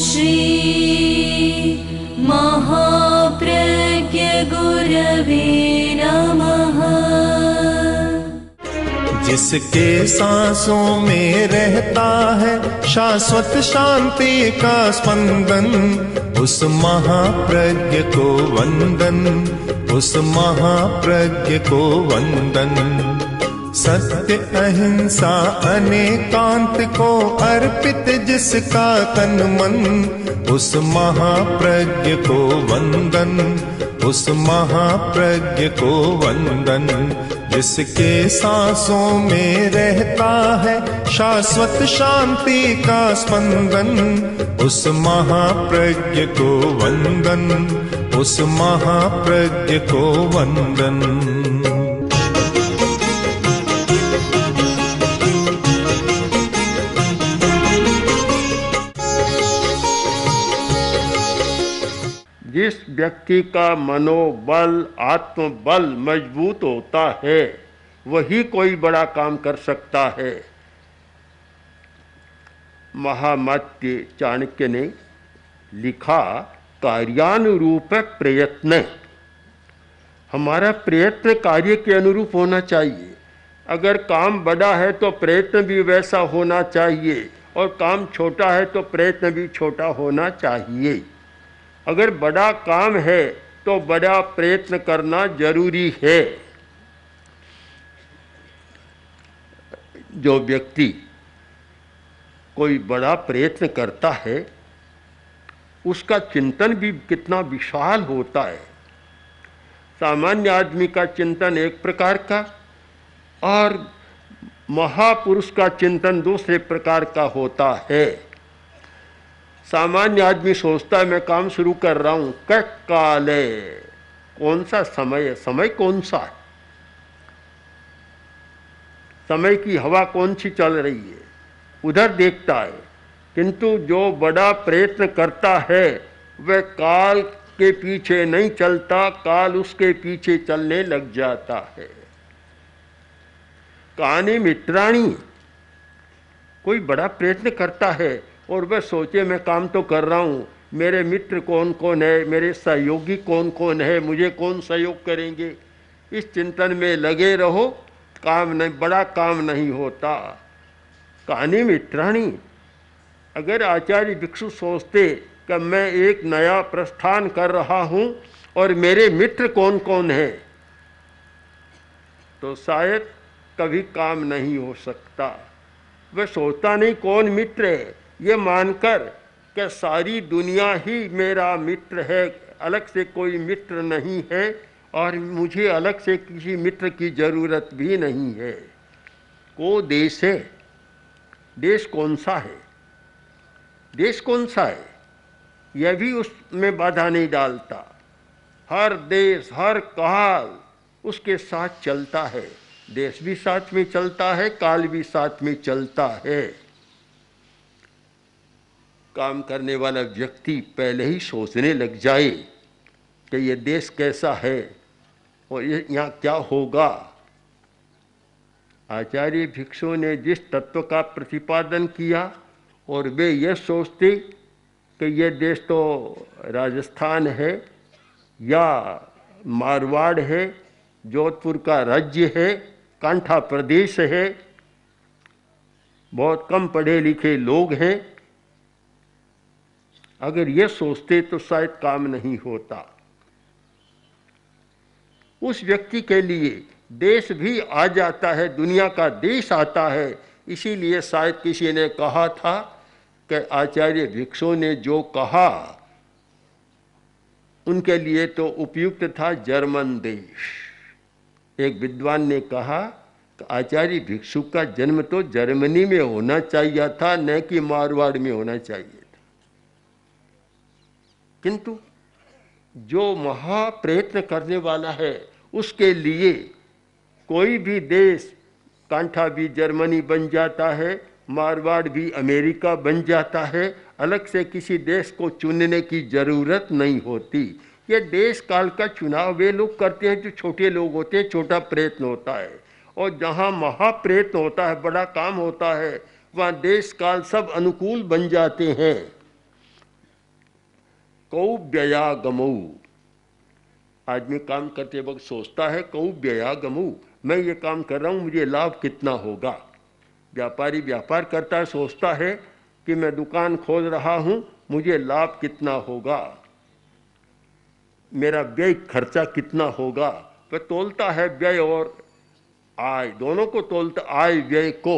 श्री महाप्रज्ञ गुरवे नमः। जिसके सांसों में रहता है शाश्वत शांति का स्पंदन, उस महाप्रज्ञ को वंदन, उस महाप्रज्ञ को वंदन। सत्य अहिंसा अनेकांत को अर्पित जिसका तन मन, उस महाप्रज्ञ को वंदन, उस महाप्रज्ञ को वंदन। जिसके सांसों में रहता है शाश्वत शांति का स्पंदन, उस महाप्रज्ञ को वंदन, उस महाप्रज्ञ को वंदन। जिस व्यक्ति का मनोबल आत्मबल मजबूत होता है वही कोई बड़ा काम कर सकता है। महामत्य चाणक्य ने लिखा, कार्यानुरूप प्रयत्न। हमारा प्रयत्न कार्य के अनुरूप होना चाहिए। अगर काम बड़ा है तो प्रयत्न भी वैसा होना चाहिए, और काम छोटा है तो प्रयत्न भी छोटा होना चाहिए। अगर बड़ा काम है तो बड़ा प्रयत्न करना जरूरी है। जो व्यक्ति कोई बड़ा प्रयत्न करता है उसका चिंतन भी कितना विशाल होता है। सामान्य आदमी का चिंतन एक प्रकार का और महापुरुष का चिंतन दूसरे प्रकार का होता है। सामान्य आदमी सोचता है मैं काम शुरू कर रहा हूं, कै काले, कौन सा समय है, समय कौन सा है, समय की हवा कौन सी चल रही है, उधर देखता है। किंतु जो बड़ा प्रयत्न करता है वह काल के पीछे नहीं चलता, काल उसके पीछे चलने लग जाता है। कहानी मित्राणी, कोई बड़ा प्रयत्न करता है और वह सोचे मैं काम तो कर रहा हूँ, मेरे मित्र कौन कौन है, मेरे सहयोगी कौन कौन है, मुझे कौन सहयोग करेंगे, इस चिंतन में लगे रहो, काम नहीं, बड़ा काम नहीं होता। कहानी मित्राणी। अगर आचार्य भिक्षु सोचते कि मैं एक नया प्रस्थान कर रहा हूँ और मेरे मित्र कौन कौन है, तो शायद कभी काम नहीं हो सकता। वह सोचता नहीं कौन मित्र है, ये मानकर कि सारी दुनिया ही मेरा मित्र है, अलग से कोई मित्र नहीं है और मुझे अलग से किसी मित्र की जरूरत भी नहीं है। को देश है, देश कौन सा है, देश कौन सा है, यह भी उसमें बाधा नहीं डालता। हर देश हर काल उसके साथ चलता है, देश भी साथ में चलता है, काल भी साथ में चलता है। काम करने वाला व्यक्ति पहले ही सोचने लग जाए कि ये देश कैसा है और ये यहाँ क्या होगा। आचार्य भिक्षु ने जिस तत्व का प्रतिपादन किया और वे ये सोचते कि ये देश तो राजस्थान है या मारवाड़ है, जोधपुर का राज्य है, कांठा प्रदेश है, बहुत कम पढ़े लिखे लोग हैं, अगर ये सोचते तो शायद काम नहीं होता। उस व्यक्ति के लिए देश भी आ जाता है, दुनिया का देश आता है। इसीलिए शायद किसी ने कहा था कि आचार्य भिक्षु ने जो कहा उनके लिए तो उपयुक्त था जर्मन देश। एक विद्वान ने कहा कि आचार्य भिक्षु का जन्म तो जर्मनी में होना चाहिए था, न कि मारवाड़ में होना चाहिए था। किंतु जो महाप्रयत्न करने वाला है उसके लिए कोई भी देश, कांठा भी जर्मनी बन जाता है, मारवाड़ भी अमेरिका बन जाता है। अलग से किसी देश को चुनने की जरूरत नहीं होती। ये देश काल का चुनाव वे लोग करते हैं जो छोटे लोग होते हैं, छोटा प्रयत्न होता है। और जहाँ महाप्रयत्न होता है, बड़ा काम होता है, वहाँ देश काल सब अनुकूल बन जाते हैं। कौ व्ययागमौ। आदमी काम करते वक्त सोचता है कौ व्ययागमौ, मैं ये काम कर रहा हूँ, मुझे लाभ कितना होगा। व्यापारी व्यापार करता है, सोचता है कि मैं दुकान खोल रहा हूँ, मुझे लाभ कितना होगा, मेरा व्यय खर्चा कितना होगा। वह तोलता है व्यय और आय, दोनों को तोलता, आय व्यय को।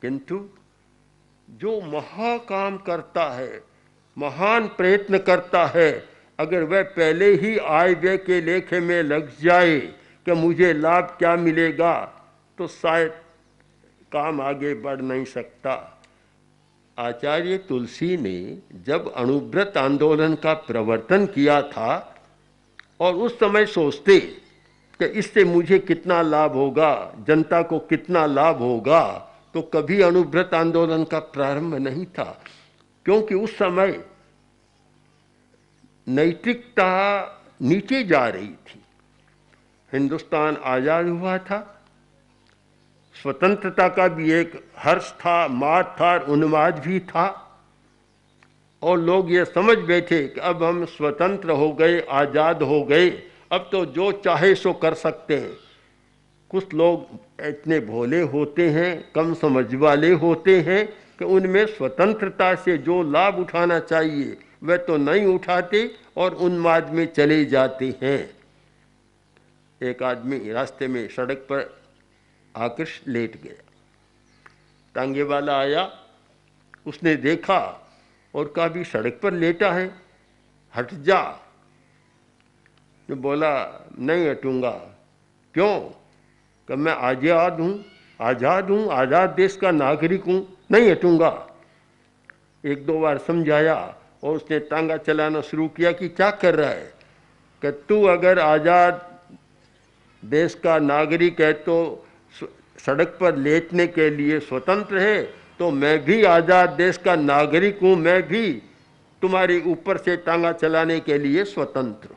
किंतु जो महाकाम करता है, महान प्रयत्न करता है, अगर वह पहले ही आय व्यय के लेखे में लग जाए कि मुझे लाभ क्या मिलेगा, तो शायद काम आगे बढ़ नहीं सकता। आचार्य तुलसी ने जब अणुव्रत आंदोलन का प्रवर्तन किया था और उस समय सोचते कि इससे मुझे कितना लाभ होगा, जनता को कितना लाभ होगा, तो कभी अणुव्रत आंदोलन का प्रारंभ नहीं था। क्योंकि उस समय नैतिकता नीचे जा रही थी। हिंदुस्तान आज़ाद हुआ था, स्वतंत्रता का भी एक हर्ष था, माद था, उन्माद भी था, और लोग ये समझ बैठे कि अब हम स्वतंत्र हो गए, आज़ाद हो गए, अब तो जो चाहे सो कर सकते हैं। कुछ लोग इतने भोले होते हैं, कम समझ वाले होते हैं कि उनमें स्वतंत्रता से जो लाभ उठाना चाहिए वह तो नहीं उठाते और उन्माद में चले जाते हैं। एक आदमी रास्ते में सड़क पर आकर लेट गया। टांगे वाला आया, उसने देखा और कहा भी सड़क पर लेटा है, हट जा। तो बोला नहीं हटूंगा। क्यों? कि मैं आज़ाद हूँ, आज़ाद हूँ, आज़ाद देश का नागरिक हूँ, नहीं हटूंगा। एक दो बार समझाया और उसने टांगा चलाना शुरू किया कि क्या कर रहा है, कि तू अगर आज़ाद देश का नागरिक है तो सड़क पर लेटने के लिए स्वतंत्र है, तो मैं भी आज़ाद देश का नागरिक हूँ, मैं भी तुम्हारे ऊपर से टांगा चलाने के लिए स्वतंत्र।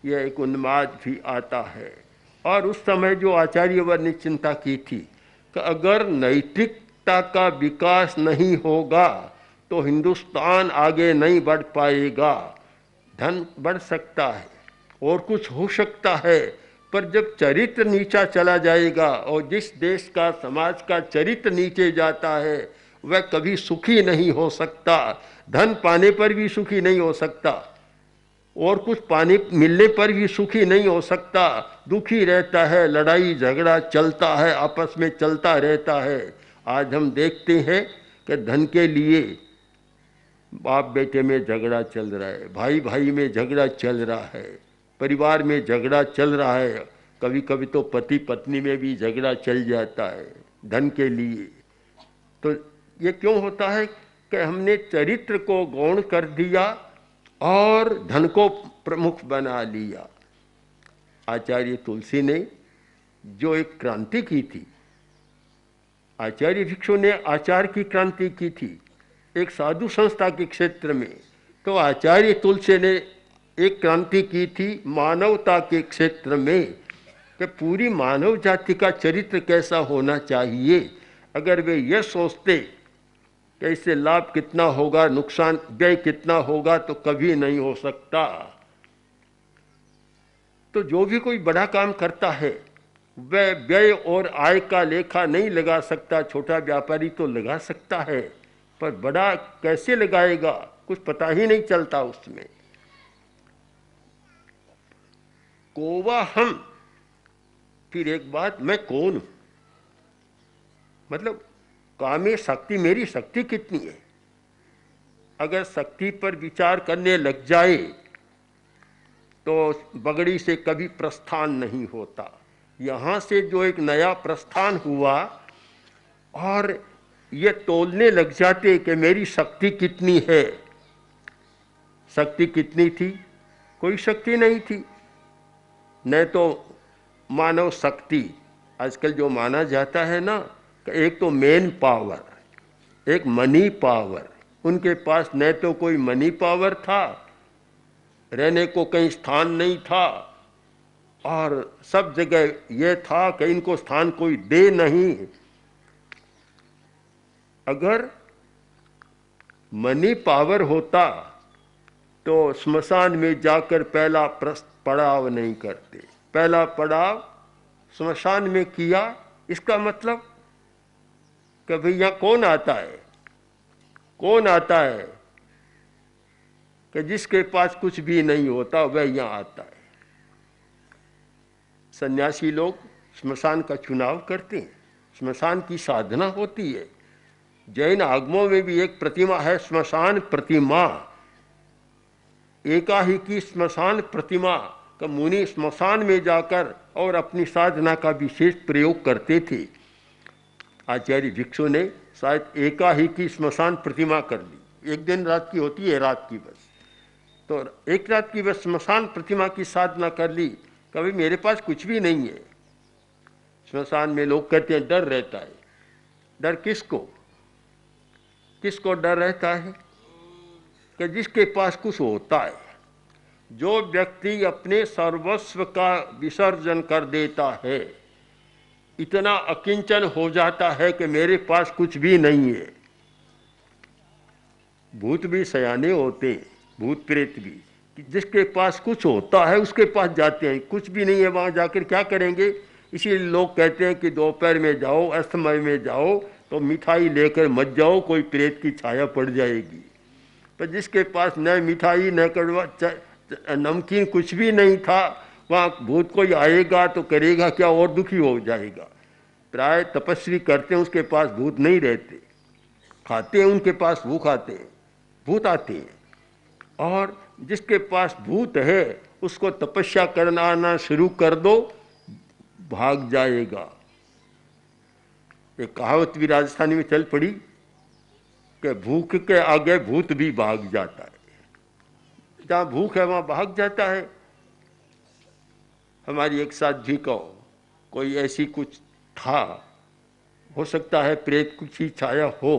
यह एक उन्माद भी आता है। और उस समय जो आचार्यवर ने चिंता की थी कि अगर नैतिकता का विकास नहीं होगा तो हिंदुस्तान आगे नहीं बढ़ पाएगा। धन बढ़ सकता है और कुछ हो सकता है, पर जब चरित्र नीचा चला जाएगा, और जिस देश का, समाज का चरित्र नीचे जाता है वह कभी सुखी नहीं हो सकता। धन पाने पर भी सुखी नहीं हो सकता और कुछ पाने मिलने पर भी सुखी नहीं हो सकता, दुखी रहता है, लड़ाई झगड़ा चलता है, आपस में चलता रहता है। आज हम देखते हैं कि धन के लिए बाप बेटे में झगड़ा चल रहा है, भाई भाई में झगड़ा चल रहा है, परिवार में झगड़ा चल रहा है, कभी कभी तो पति पत्नी में भी झगड़ा चल जाता है धन के लिए। तो ये क्यों होता है कि हमने चरित्र को गौण कर दिया और धन को प्रमुख बना लिया। आचार्य तुलसी ने जो एक क्रांति की थी, आचार्य भिक्षु ने आचार की क्रांति की थी एक साधु संस्था के क्षेत्र में, तो आचार्य तुलसी ने एक क्रांति की थी मानवता के क्षेत्र में कि पूरी मानव जाति का चरित्र कैसा होना चाहिए। अगर वे यह सोचते कि इससे लाभ कितना होगा, नुकसान व्यय कितना होगा, तो कभी नहीं हो सकता। तो जो भी कोई बड़ा काम करता है वह व्यय और आय का लेखा नहीं लगा सकता। छोटा व्यापारी तो लगा सकता है, पर बड़ा कैसे लगाएगा कुछ पता ही नहीं चलता उसमें। कोवा हम, फिर एक बात, मैं कौन हूं, मतलब काम में शक्ति, मेरी शक्ति कितनी है। अगर शक्ति पर विचार करने लग जाए तो बगड़ी से कभी प्रस्थान नहीं होता। यहाँ से जो एक नया प्रस्थान हुआ और ये तोलने लग जाते कि मेरी शक्ति कितनी है। शक्ति कितनी थी? कोई शक्ति नहीं थी। न तो मानव शक्ति आजकल जो माना जाता है ना, एक तो मेन पावर, एक मनी पावर, उनके पास न तो कोई मनी पावर था, रहने को कहीं स्थान नहीं था, और सब जगह यह था कि इनको स्थान कोई दे नहीं। अगर मनी पावर होता तो स्मशान में जाकर पहला पड़ाव नहीं करते। पहला पड़ाव स्मशान में किया, इसका मतलब कि भाई यहाँ कौन आता है? कौन आता है? कि जिसके पास कुछ भी नहीं होता वह यहाँ आता है। सन्यासी लोग स्मशान का चुनाव करते हैं, स्मशान की साधना होती है। जैन आगमों में भी एक प्रतिमा है, स्मशान प्रतिमा। एकाही की स्मशान प्रतिमा का मुनि स्मशान में जाकर और अपनी साधना का विशेष प्रयोग करते थे। आचार्य भिक्षु ने शायद एकाही की स्मशान प्रतिमा कर ली। एक दिन रात की होती है, रात की बस, तो एक रात की बस स्मशान प्रतिमा की साधना कर ली। कभी मेरे पास कुछ भी नहीं है। स्मशान में लोग कहते हैं डर रहता है। डर किसको? किसको डर रहता है? कि जिसके पास कुछ होता है। जो व्यक्ति अपने सर्वस्व का विसर्जन कर देता है, इतना अकिंचन हो जाता है कि मेरे पास कुछ भी नहीं है। भूत भी सयाने होते हैं, भूत प्रेत भी, जिसके पास कुछ होता है उसके पास जाते हैं। कुछ भी नहीं है, वहाँ जाकर क्या करेंगे? इसीलिए लोग कहते हैं कि दोपहर में जाओ, अस्तमय में जाओ तो मिठाई लेकर मत जाओ, कोई प्रेत की छाया पड़ जाएगी। पर जिसके पास न मिठाई न कड़वा नमकीन कुछ भी नहीं था, वहाँ भूत कोई आएगा तो करेगा क्या? और दुखी हो जाएगा। प्राय तपस्वी करते हैं, उसके पास भूत नहीं रहते। खाते हैं, उनके पास भूख आते हैं, भूत आते हैं। और जिसके पास भूत है उसको तपस्या करना आना शुरू कर दो, भाग जाएगा। एक कहावत भी राजस्थानी में चल पड़ी कि भूख के आगे भूत भी भाग जाता है। जहाँ भूख है वहाँ भाग जाता है। हमारी एक साथी को कोई ऐसी कुछ था, हो सकता है प्रेत कुछ ही छाया हो,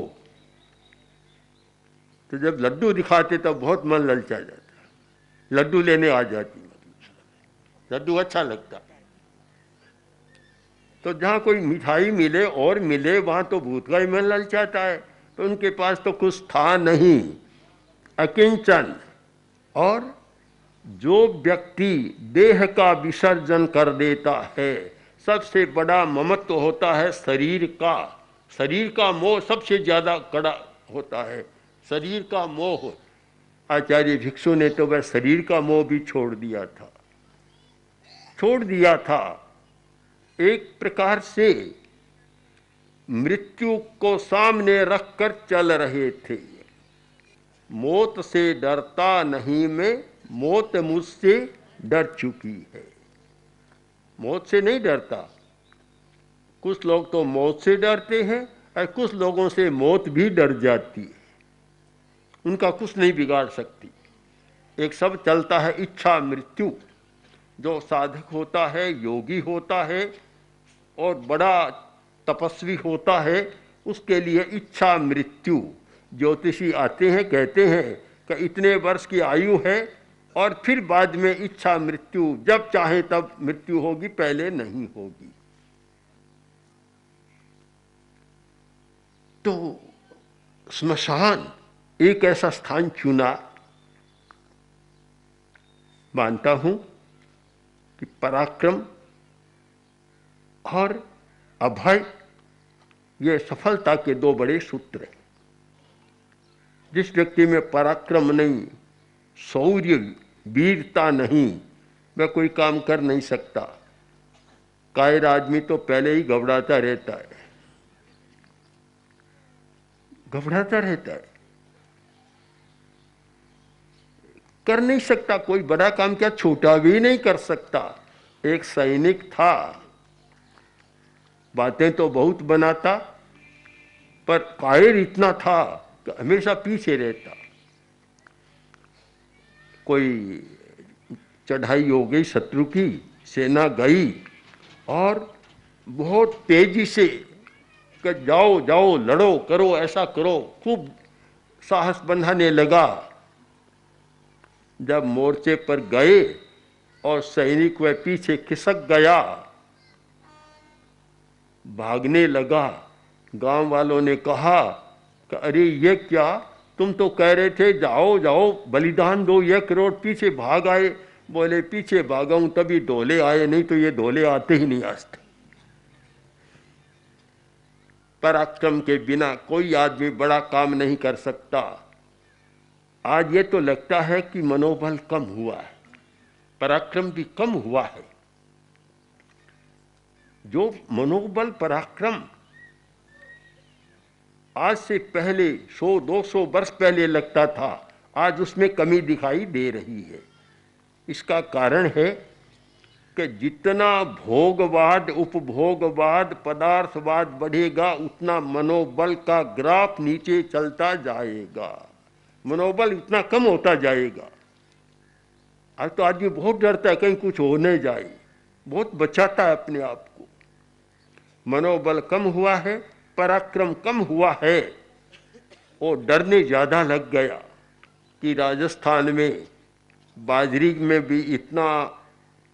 तो जब लड्डू दिखाते तब बहुत मन ललचा जाता, लड्डू लेने आ जाती, लड्डू अच्छा लगता। तो जहाँ कोई मिठाई मिले और मिले वहाँ तो भूत का ही मन ललचाता है। तो उनके पास तो कुछ था नहीं, अकिंचन। और जो व्यक्ति देह का विसर्जन कर देता है, सबसे बड़ा ममत्व होता है शरीर का। शरीर का मोह सबसे ज्यादा कड़ा होता है, शरीर का मोह। आचार्य भिक्षु ने तो वह शरीर का मोह भी छोड़ दिया था, छोड़ दिया था। एक प्रकार से मृत्यु को सामने रखकर चल रहे थे। मौत से डरता नहीं मैं, मौत मुझसे डर चुकी है। मौत से नहीं डरता। कुछ लोग तो मौत से डरते हैं और कुछ लोगों से मौत भी डर जाती है, उनका कुछ नहीं बिगाड़ सकती। एक सब चलता है इच्छा मृत्यु। जो साधक होता है, योगी होता है और बड़ा तपस्वी होता है, उसके लिए इच्छा मृत्यु। ज्योतिषी आते हैं, कहते हैं कि इतने वर्ष की आयु है और फिर बाद में इच्छा मृत्यु, जब चाहे तब मृत्यु होगी, पहले नहीं होगी। तो स्मशान एक ऐसा स्थान चुना। मानता हूं कि पराक्रम और अभय ये सफलता के दो बड़े सूत्र हैं। जिस व्यक्ति में पराक्रम नहीं, शौर्य, वीरता नहीं, वह कोई काम कर नहीं सकता। कायर आदमी तो पहले ही घबराता रहता है, घबराता रहता है, कर नहीं सकता। कोई बड़ा काम क्या, छोटा भी नहीं कर सकता। एक सैनिक था, बातें तो बहुत बनाता, पर कायर इतना था कि हमेशा पीछे रहता। कोई चढ़ाई हो गई शत्रु की, सेना गई और बहुत तेजी से कि जाओ जाओ, लड़ो, करो, ऐसा करो, खूब साहस बंधाने लगा। जब मोर्चे पर गए और सैनिक वह पीछे खिसक गया, भागने लगा, गांव वालों ने कहा कि अरे ये क्या, तुम तो कह रहे थे जाओ जाओ बलिदान दो, 1 करोड़ पीछे भाग आए। बोले पीछे भागा हूं तभी ढोले आए, नहीं तो ये ढोले आते ही नहीं आज तक। पराक्रम के बिना कोई आदमी बड़ा काम नहीं कर सकता। आज ये तो लगता है कि मनोबल कम हुआ है, पराक्रम भी कम हुआ है। जो मनोबल पराक्रम आज से पहले 100-200 वर्ष पहले लगता था, आज उसमें कमी दिखाई दे रही है। इसका कारण है कि जितना भोगवाद, उपभोगवाद, पदार्थवाद बढ़ेगा उतना मनोबल का ग्राफ नीचे चलता जाएगा, मनोबल उतना कम होता जाएगा। आज तो आदमी बहुत डरता है कहीं कुछ हो नहीं जाए, बहुत बचाता है अपने आप को। मनोबल कम हुआ है, पराक्रम कम हुआ है, और डरने ज़्यादा लग गया कि राजस्थान में बाजरी में भी इतना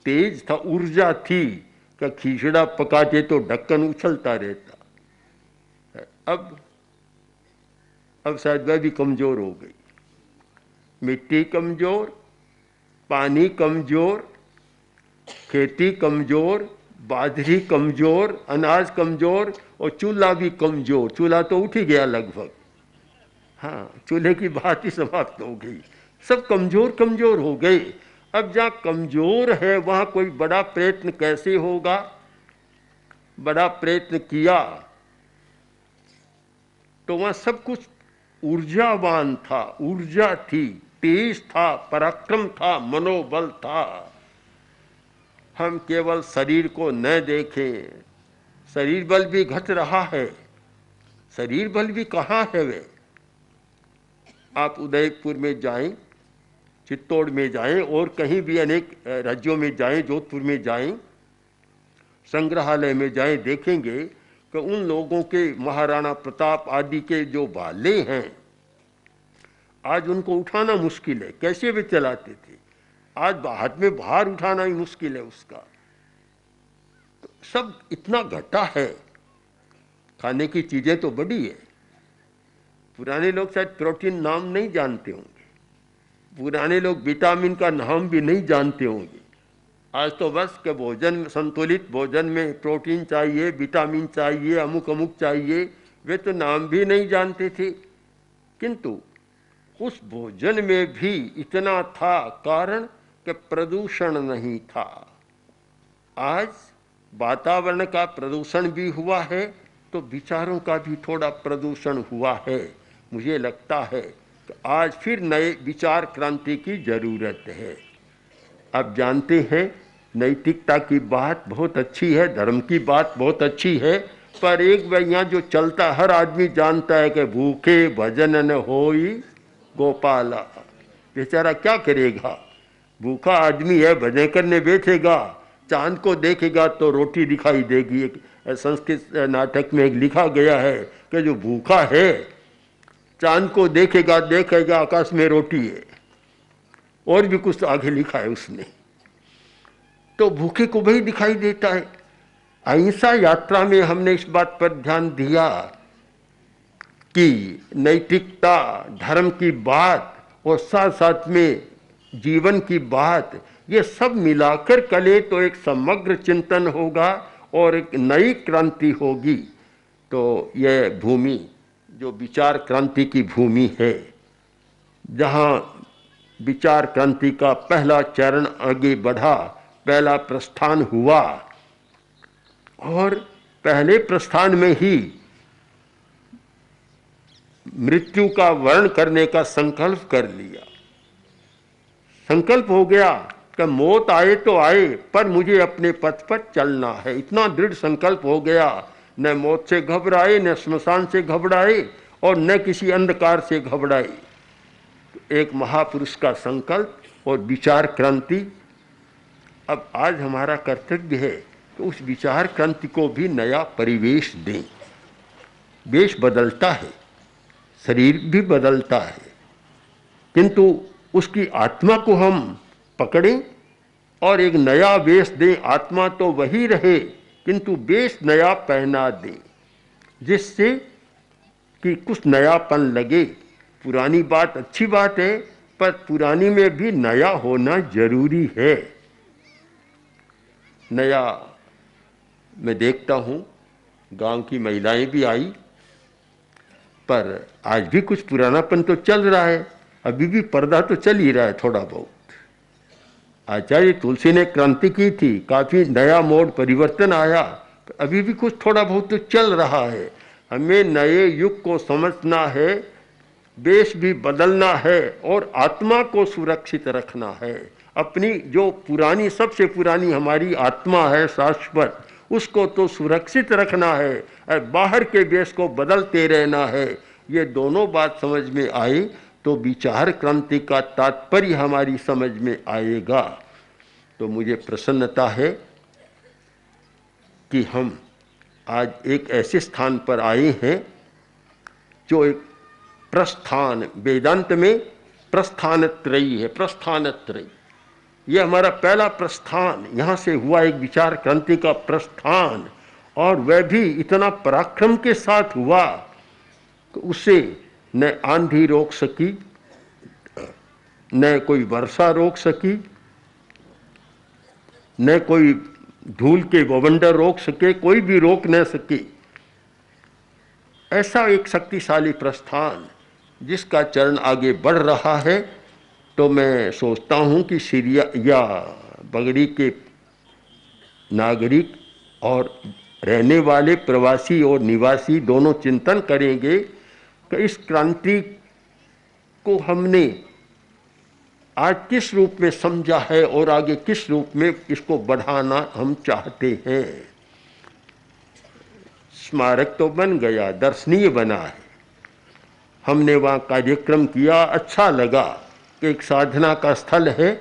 तेज था, ऊर्जा थी कि खिचड़ा पकाते तो ढक्कन उछलता रहता। अब शायद वह भी कमज़ोर हो गई। मिट्टी कमज़ोर, पानी कमज़ोर, खेती कमज़ोर, बाजरी कमज़ोर, अनाज कमज़ोर, और चूल्हा भी कमज़ोर। चूल्हा तो उठ ही गया लगभग, हाँ, चूल्हे की बात ही समाप्त हो गई। सब कमज़ोर कमज़ोर हो गए। अब जहाँ कमज़ोर है वहाँ कोई बड़ा प्रयत्न कैसे होगा? बड़ा प्रयत्न किया तो वहाँ सब कुछ ऊर्जावान था, ऊर्जा थी, तेज था, पराक्रम था, मनोबल था। हम केवल शरीर को न देखें, शरीर बल भी घट रहा है। शरीर बल भी कहाँ है वे? आप उदयपुर में जाएं, चित्तौड़ में जाएं, और कहीं भी अनेक राज्यों में जाएं, जोधपुर में जाएं, संग्रहालय में जाएं, देखेंगे कि उन लोगों के महाराणा प्रताप आदि के जो भाले हैं, आज उनको उठाना मुश्किल है। कैसे वे चलाते थे? आज हाथ में भार उठाना ही मुश्किल है उसका। तो सब इतना घटा है। खाने की चीजें तो बड़ी है। पुराने लोग शायद प्रोटीन नाम नहीं जानते होंगे, पुराने लोग विटामिन का नाम भी नहीं जानते होंगे। आज तो बस के भोजन, संतुलित भोजन में प्रोटीन चाहिए, विटामिन चाहिए, अमुक अमुक चाहिए, वे तो नाम भी नहीं जानते थे। किंतु उस भोजन में भी इतना था, कारण कि प्रदूषण नहीं था। आज वातावरण का प्रदूषण भी हुआ है, तो विचारों का भी थोड़ा प्रदूषण हुआ है। मुझे लगता है कि आज फिर नए विचार क्रांति की जरूरत है। आप जानते हैं, नैतिकता की बात बहुत अच्छी है, धर्म की बात बहुत अच्छी है, पर एक यहाँ जो चलता, हर आदमी जानता है कि भूखे भजन न होई गोपाला। बेचारा क्या करेगा? भूखा आदमी है, भजन करने बैठेगा, चांद को देखेगा तो रोटी दिखाई देगी। एक संस्कृत नाटक में एक लिखा गया है कि जो भूखा है चांद को देखेगा, देखेगा आकाश में रोटी है, और भी कुछ आगे लिखा है उसने। तो भूखे को वही दिखाई देता है। अहिंसा यात्रा में हमने इस बात पर ध्यान दिया कि नैतिकता, धर्म की बात और साथ साथ में जीवन की बात, ये सब मिलाकर कले तो एक समग्र चिंतन होगा और एक नई क्रांति होगी। तो यह भूमि जो विचार क्रांति की भूमि है, जहाँ विचार क्रांति का पहला चरण आगे बढ़ा, पहला प्रस्थान हुआ, और पहले प्रस्थान में ही मृत्यु का वर्ण करने का संकल्प कर लिया। संकल्प हो गया कि मौत आए तो आए, पर मुझे अपने पथ पर चलना है। इतना दृढ़ संकल्प हो गया, न मौत से घबराए, न श्मशान से घबराए, और न किसी अंधकार से घबराए। एक महापुरुष का संकल्प और विचार क्रांति। अब आज हमारा कर्तव्य है कि उस विचार क्रांति को भी नया परिवेश दें। वेश बदलता है, शरीर भी बदलता है, किंतु उसकी आत्मा को हम पकड़ें और एक नया वेश दें। आत्मा तो वही रहे, किंतु वेश नया पहना दें, जिससे कि कुछ नयापन लगे। पुरानी बात अच्छी बात है, पर पुरानी में भी नया होना जरूरी है। नया मैं देखता हूँ, गांव की महिलाएं भी आई, पर आज भी कुछ पुरानापन तो चल रहा है, अभी भी पर्दा तो चल ही रहा है थोड़ा बहुत। आचार्य तुलसी ने क्रांति की थी, काफी नया मोड़ परिवर्तन आया, अभी भी कुछ थोड़ा बहुत तो चल रहा है। हमें नए युग को समझना है, वेश भी बदलना है और आत्मा को सुरक्षित रखना है। अपनी जो पुरानी, सबसे पुरानी हमारी आत्मा है शाश्वत, उसको तो सुरक्षित रखना है और बाहर के वेश को बदलते रहना है। ये दोनों बात समझ में आए तो विचार क्रांति का तात्पर्य हमारी समझ में आएगा। तो मुझे प्रसन्नता है कि हम आज एक ऐसे स्थान पर आए हैं जो एक प्रस्थान, वेदांत में प्रस्थानत्रयी है, प्रस्थानत्रयी। ये हमारा पहला प्रस्थान, यहाँ से हुआ एक विचार क्रांति का प्रस्थान, और वह भी इतना पराक्रम के साथ हुआ कि उसे न आंधी रोक सकी, न कोई वर्षा रोक सकी, न कोई धूल के बवंडर रोक सके, कोई भी रोक न सके। ऐसा एक शक्तिशाली प्रस्थान जिसका चरण आगे बढ़ रहा है। तो मैं सोचता हूँ कि सीरिया या बगड़ी के नागरिक और रहने वाले प्रवासी और निवासी दोनों चिंतन करेंगे कि इस क्रांति को हमने आज किस रूप में समझा है और आगे किस रूप में इसको बढ़ाना हम चाहते हैं। स्मारक तो बन गया, दर्शनीय बना है, हमने वहाँ कार्यक्रम किया, अच्छा लगा कि एक साधना का स्थल है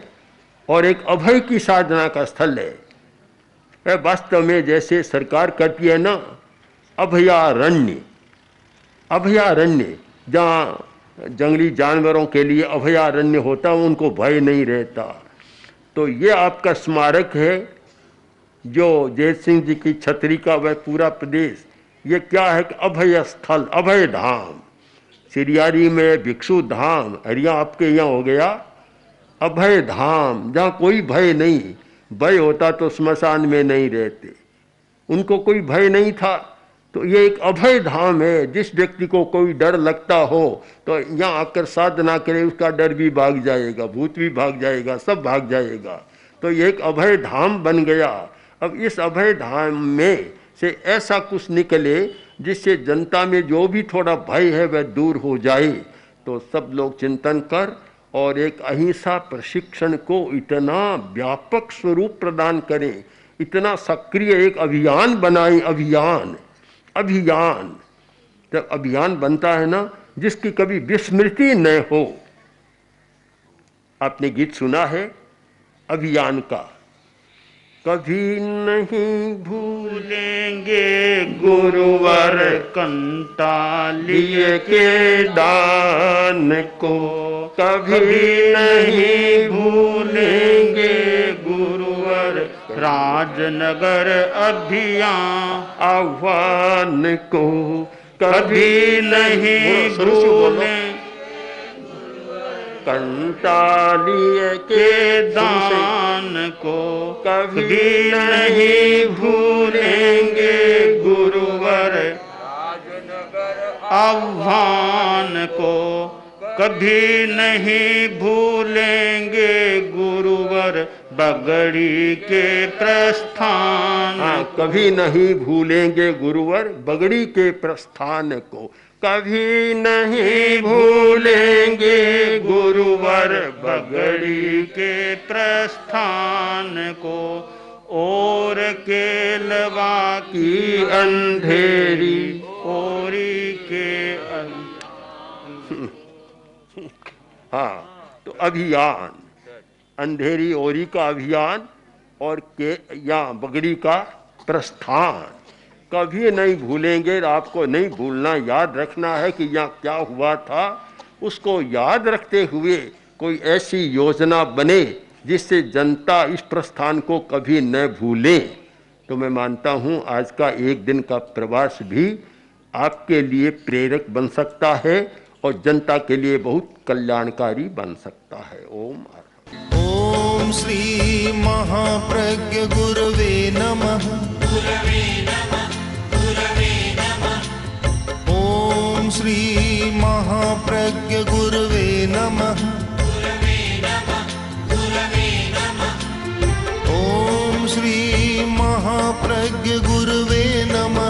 और एक अभय की साधना का स्थल है। वास्तव में जैसे सरकार करती है ना, अभयारण्य, अभयारण्य जहाँ जंगली जानवरों के लिए अभयारण्य होता, उनको भय नहीं रहता। तो ये आपका स्मारक है जो जैत सिंह जी की छतरी का वह पूरा प्रदेश, ये क्या है कि अभय स्थल, अभय धाम। सिरियारी में भिक्षु धाम, अरिया आपके यहाँ हो गया अभय धाम, जहाँ कोई भय नहीं। भय होता तो स्मशान में नहीं रहते, उनको कोई भय नहीं था। तो ये एक अभय धाम है। जिस व्यक्ति को कोई डर लगता हो तो यहाँ आकर साधना करे, उसका डर भी भाग जाएगा, भूत भी भाग जाएगा, सब भाग जाएगा। तो ये एक अभय धाम बन गया। अब इस अभय धाम में से ऐसा कुछ निकले जिससे जनता में जो भी थोड़ा भय है वह दूर हो जाए। तो सब लोग चिंतन कर और एक अहिंसा प्रशिक्षण को इतना व्यापक स्वरूप प्रदान करें, इतना सक्रिय एक अभियान बनाएं। अभियान, अभियान जब अभियान बनता है ना, जिसकी कभी विस्मृति न हो। आपने गीत सुना है अभियान का, कभी नहीं भूलेंगे गुरुवर कंटालिए के दान को, कभी नहीं भूलेंगे गुरुवर राजनगर अभियान आह्वान को, कभी नहीं भूलें कंटालिए के दान को, कभी नहीं भूलेंगे गुरुवर आह्वान को, कभी नहीं भूलेंगे गुरुवर बगड़ी के प्रस्थान। कभी नहीं भूलेंगे गुरुवर बगड़ी के प्रस्थान को, कभी नहीं भूलेंगे गुरुवर बगड़ी के प्रस्थान को, और केलवा की अंधेरी ओरी के हाँ, तो अभियान, अंधेरी ओरी का अभियान और के या बगड़ी का प्रस्थान कभी नहीं भूलेंगे। आपको नहीं भूलना, याद रखना है कि यहाँ क्या हुआ था। उसको याद रखते हुए कोई ऐसी योजना बने जिससे जनता इस प्रस्थान को कभी न भूले। तो मैं मानता हूँ आज का एक दिन का प्रवास भी आपके लिए प्रेरक बन सकता है और जनता के लिए बहुत कल्याणकारी बन सकता है। ओम ओम श्री महाप्रज्ञ गुरवे नमः। ओम श्री महाप्रज्ञ गुरवे नमः। ओम श्री महाप्रज्ञ गुरवे नमः।